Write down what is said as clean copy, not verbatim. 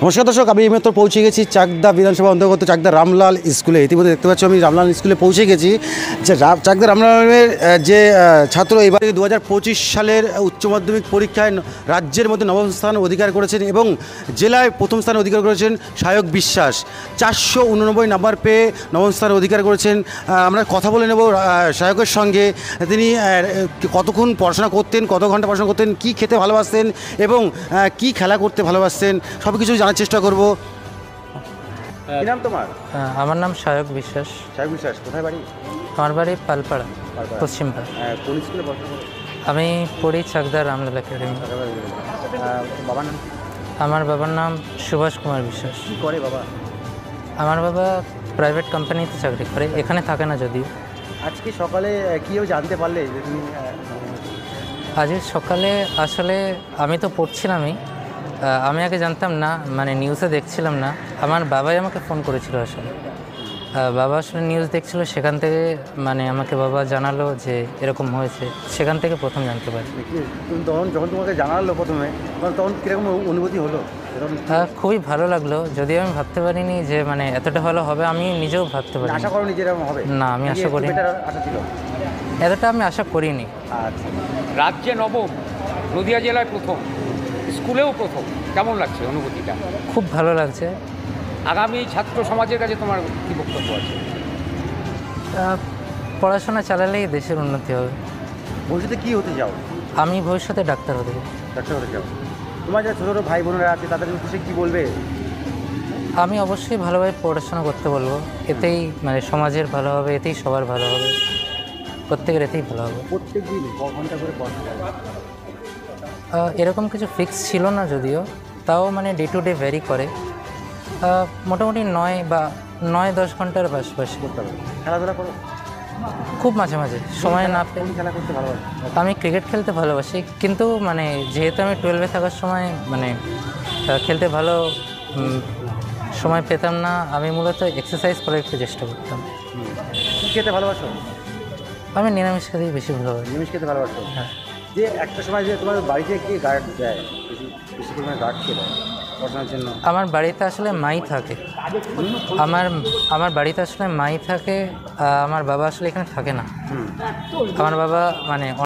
নমস্কার দর্শক, আমি এইমাত্র পৌঁছে গেছি চাকদা বিধানসভা অন্তর্গত চাকদা রামলাল স্কুলে। ইতিমধ্যে দেখতে পাচ্ছি আমি রামলাল স্কুলে পৌঁছে গেছি। যে চাকদা রামলালের যে ছাত্র এবারে 2025 সালের উচ্চ মাধ্যমিক পরীক্ষায় রাজ্যের মধ্যে নবম স্থান অধিকার করেছেন এবং জেলায় প্রথম স্থান অধিকার করেছেন সায়ক বিশ্বাস। 489 নাম্বার পেয়ে নবম স্থান অধিকার করেছেন। আমরা কথা বলে নেব সায়কের সঙ্গে। তিনি কতক্ষণ পড়াশোনা করতেন, কত ঘন্টা পড়াশোনা করতেন, কী খেতে ভালোবাসতেন এবং কী খেলা করতে ভালোবাসতেন, সব কিছু জানার চেষ্টা করব। কী নাম তোমার? আমার নাম সায়ক বিশ্বাস। সায়ক বিশ্বাস, কোথায় বাড়ি? আমার বাড়ি পালপাড়া, পশ্চিমপাড়া। কোন স্কুলে পড়াশোনা করো? আমি পড়ি চাকদা রামলাল একাডেমি। বাবার নাম? আমার বাবার নাম সুভাষ কুমার বিশ্বাস। কী করে বাবা? আমার বাবা প্রাইভেট কোম্পানিতে চাকরি করে, এখানে থাকে না যদিও। আজকে সকালে কীভাবে জানতে পারলে যে তুমি? আজ সকালে আসলে আমি তো পড়ছিলামই, আমি আগে জানতাম না, মানে নিউজে দেখছিলাম না। আমার বাবাই আমাকে ফোন করেছিল আসলে। বাবা আসলে নিউজ দেখছিল, সেখান থেকে মানে আমাকে বাবা জানালো যে এরকম হয়েছে, সেখান থেকে প্রথম জানতে পারি। তুমি যখন তোমাকে জানালো প্রথমে, তখন কীরকম অনুভূতি হলো? খুবই ভালো লাগলো, যদিও আমি ভাবতে পারিনি যে মানে এতটা ভালো হবে। আমি নিজেও ভাবতে পারি। আশা করো নিজের এরকম হবে? না, আমি আশা করি আশা ছিল, এতটা আমি আশা করিনি। আচ্ছা, রাজ্যে নবম, নদিয়া জেলায় প্রথম, স্কুলেও প্রথম, কেমন লাগছে অনুভূতিটা? খুব ভালো লাগছে। আগামী ছাত্র সমাজের কাছে তোমার কী বক্তব্য আছে? পড়াশোনা চালালেই দেশের উন্নতি হবে। ভবিষ্যতে কী হতে চাও? আমি ভবিষ্যতে ডাক্তার হতে চাই। ডাক্তার হতে চাও? তোমার যারা ছোটো ছোটো ভাই বোনেরা আছে তাদের উদ্দেশ্যে কী বলবে? আমি অবশ্যই ভালোভাবে পড়াশোনা করতে বলবো, এতেই মানে সমাজের ভালো হবে, এতেই সবার ভালো হবে, প্রত্যেকের এতেই ভালো হবে। প্রত্যেক দিন ক ঘন্টা করে পড়াশোনা করো? এরকম কিছু ফিক্স ছিল না যদিও, তাও মানে ডে টু ডে ভ্যারি করে। মোটামুটি 9-10 ঘন্টার পাশাপাশি করতে হবে। খেলাধুলা করো? খুব মাঝে মাঝে সময় না পেয়ে। কোন খেলা করতে ভালোবাসো? আমি ক্রিকেট খেলতে ভালোবাসি, কিন্তু মানে যেহেতু আমি 12-এ থাকার সময় মানে খেলতে ভালো সময় পেতাম না, আমি মূলত এক্সারসাইজ করার একটু চেষ্টা করতাম। কী খেতে ভালোবাসো? আমি নিরামিষ খেতেই বেশি ভালোবাসি। নিরামিষ খেতে ভালোবাসো? হ্যাঁ। যে একটা সময় যে তোমার বাড়িতে কি গার্ড দেয়, বেশি পরিমাণে গার্ড কে দেয় পড়াশোনার জন্য? আমার বাড়িতে আসলে মাই থাকে। আমার বাড়িতে আসলে মাই থাকে। আমার বাবা আসলে এখানে থাকে না। আমার বাবা মানে